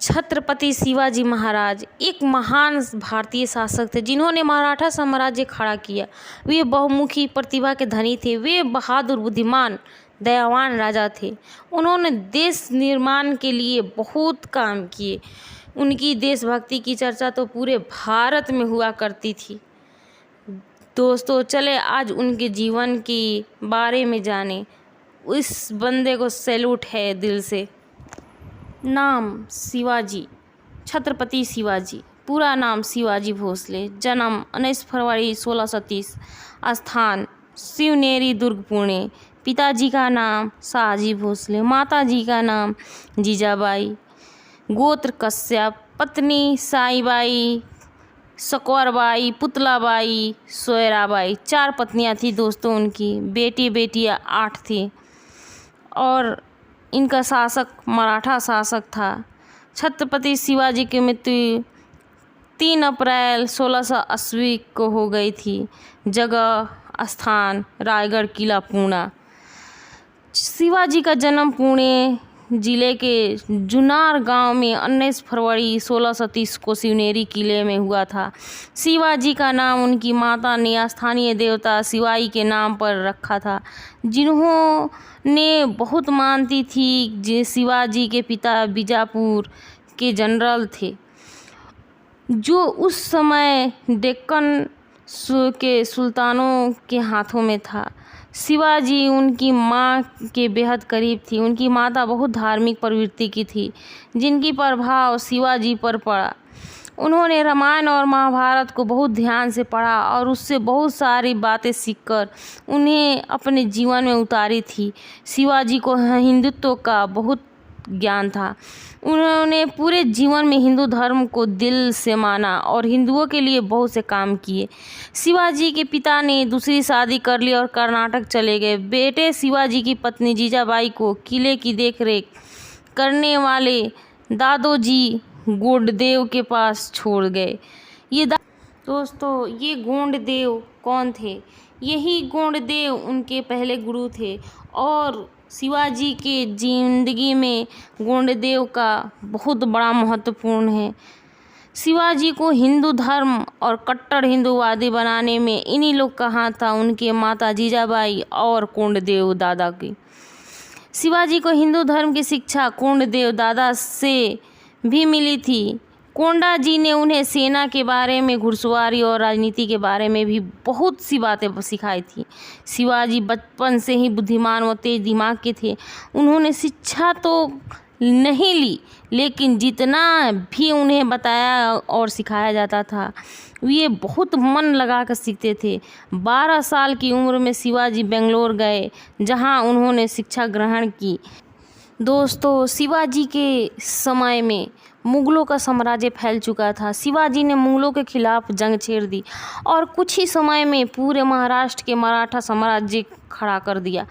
छत्रपति शिवाजी महाराज एक महान भारतीय शासक थे जिन्होंने मराठा साम्राज्य खड़ा किया। वे बहुमुखी प्रतिभा के धनी थे। वे बहादुर, बुद्धिमान, दयावान राजा थे। उन्होंने देश निर्माण के लिए बहुत काम किए। उनकी देशभक्ति की चर्चा तो पूरे भारत में हुआ करती थी। दोस्तों, चले आज उनके जीवन के बारे में जाने। इस बंदे को सैल्यूट है दिल से। नाम शिवाजी, छत्रपति शिवाजी। पूरा नाम शिवाजी भोसले। जन्म 19 फरवरी 1630। स्थान शिवनेरी, दुर्ग, पुणे। पिताजी का नाम शाहजी भोसले, माताजी का नाम जीजाबाई। गोत्र कश्यप। पत्नी साईबाई, सकौरबाई, पुतलाबाई, सोयराबाई। 4 पत्नियां थी दोस्तों उनकी। बेटियां 8 थी। और इनका शासक मराठा शासक था। छत्रपति शिवाजी की मृत्यु 3 अप्रैल 1680 को हो गई थी। जगह स्थान रायगढ़ किला, पूना। शिवाजी का जन्म पुणे जिले के जुन्नर गांव में 19 फरवरी 1630 को शिवनेरी किले में हुआ था। शिवाजी का नाम उनकी माता ने स्थानीय देवता शिवाई के नाम पर रखा था, जिन्होंने बहुत मानती थी। शिवाजी के पिता बीजापुर के जनरल थे, जो उस समय डेक्कन के सुल्तानों के हाथों में था। शिवाजी उनकी मां के बेहद करीब थी। उनकी माता बहुत धार्मिक प्रवृत्ति की थी, जिनकी प्रभाव शिवाजी पर पड़ा। उन्होंने रामायण और महाभारत को बहुत ध्यान से पढ़ा और उससे बहुत सारी बातें सीखकर उन्हें अपने जीवन में उतारी थी। शिवाजी को हिंदुत्व का बहुत ज्ञान था। उन्होंने पूरे जीवन में हिंदू धर्म को दिल से माना और हिंदुओं के लिए बहुत से काम किए। शिवाजी के पिता ने दूसरी शादी कर ली और कर्नाटक चले गए। बेटे शिवाजी की पत्नी जीजाबाई को किले की देखरेख करने वाले दादोजी गोंडदेव के पास छोड़ गए। दोस्तों, ये गोंडदेव कौन थे? यही गोंडदेव उनके पहले गुरु थे और शिवाजी के जिंदगी में गोंडदेव का बहुत बड़ा महत्वपूर्ण है। शिवाजी को हिंदू धर्म और कट्टर हिंदूवादी बनाने में इन्हीं लोग का हाथ था, उनके माता जीजाबाई और कोंडदेव दादा की। शिवाजी को हिंदू धर्म की शिक्षा कोंडदेव दादा से भी मिली थी। कोंडा जी ने उन्हें सेना के बारे में, घुड़सवारी और राजनीति के बारे में भी बहुत सी बातें सिखाई थी। शिवाजी बचपन से ही बुद्धिमान व तेज दिमाग के थे। उन्होंने शिक्षा तो नहीं ली, लेकिन जितना भी उन्हें बताया और सिखाया जाता था वे बहुत मन लगा कर सीखते थे। 12 साल की उम्र में शिवाजी बेंगलोर गए, जहां उन्होंने शिक्षा ग्रहण की। दोस्तों, शिवाजी के समय में मुगलों का साम्राज्य फैल चुका था। शिवाजी ने मुगलों के खिलाफ जंग छेड़ दी और कुछ ही समय में पूरे महाराष्ट्र के मराठा साम्राज्य खड़ा कर दिया।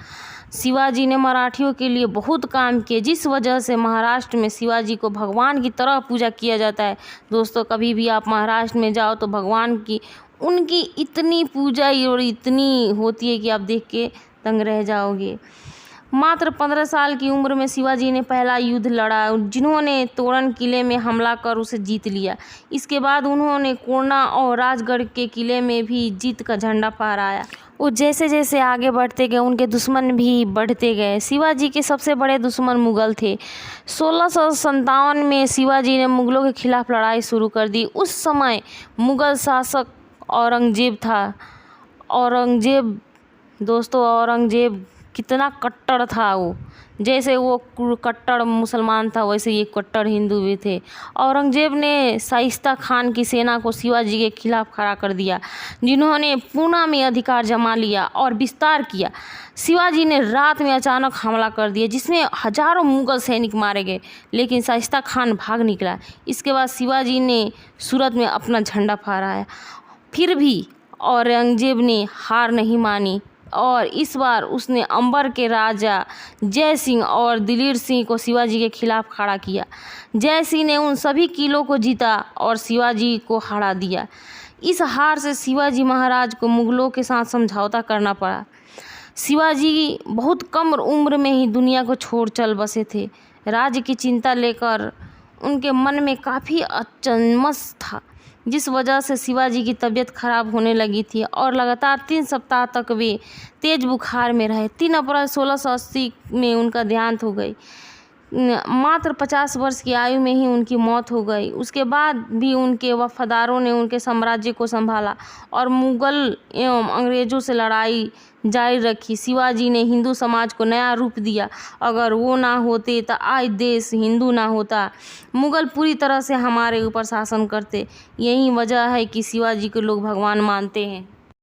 शिवाजी ने मराठियों के लिए बहुत काम किए, जिस वजह से महाराष्ट्र में शिवाजी को भगवान की तरह पूजा किया जाता है। दोस्तों, कभी भी आप महाराष्ट्र में जाओ तो भगवान की उनकी इतनी पूजा और इतनी होती है कि आप देख के दंग रह जाओगे। मात्र 15 साल की उम्र में शिवाजी ने पहला युद्ध लड़ा, जिन्होंने तोरण किले में हमला कर उसे जीत लिया। इसके बाद उन्होंने कोंडा और राजगढ़ के किले में भी जीत का झंडा फहराया। वो जैसे जैसे आगे बढ़ते गए उनके दुश्मन भी बढ़ते गए। शिवाजी के सबसे बड़े दुश्मन मुगल थे। 1657 में शिवाजी ने मुगलों के खिलाफ लड़ाई शुरू कर दी। उस समय मुगल शासक औरंगजेब था। औरंगजेब कितना कट्टर था वो। जैसे वो कट्टर मुसलमान था, वैसे ये कट्टर हिंदू भी थे। औरंगजेब ने शाइस्ता खान की सेना को शिवाजी के खिलाफ खड़ा कर दिया, जिन्होंने पूना में अधिकार जमा लिया और विस्तार किया। शिवाजी ने रात में अचानक हमला कर दिया, जिसमें हजारों मुगल सैनिक मारे गए, लेकिन शाइस्ता खान भाग निकला। इसके बाद शिवाजी ने सूरत में अपना झंडा फहराया। फिर भी औरंगजेब ने हार नहीं मानी और इस बार उसने अंबर के राजा जय सिंह और दिलीर सिंह को शिवाजी के खिलाफ खड़ा किया। जय सिंह ने उन सभी किलों को जीता और शिवाजी को हरा दिया। इस हार से शिवाजी महाराज को मुगलों के साथ समझौता करना पड़ा। शिवाजी बहुत कम उम्र में ही दुनिया को छोड़ चल बसे थे। राज्य की चिंता लेकर उनके मन में काफ़ी अचंभव था, जिस वजह से शिवाजी की तबीयत खराब होने लगी थी और लगातार 3 सप्ताह तक वे तेज बुखार में रहे। 3 अप्रैल 1680 में उनका देहांत हो गई। मात्र 50 वर्ष की आयु में ही उनकी मौत हो गई। उसके बाद भी उनके वफादारों ने उनके साम्राज्य को संभाला और मुगल एवं अंग्रेजों से लड़ाई जारी रखी। शिवाजी ने हिंदू समाज को नया रूप दिया। अगर वो ना होते तो आज देश हिंदू ना होता, मुगल पूरी तरह से हमारे ऊपर शासन करते। यही वजह है कि शिवाजी को लोग भगवान मानते हैं।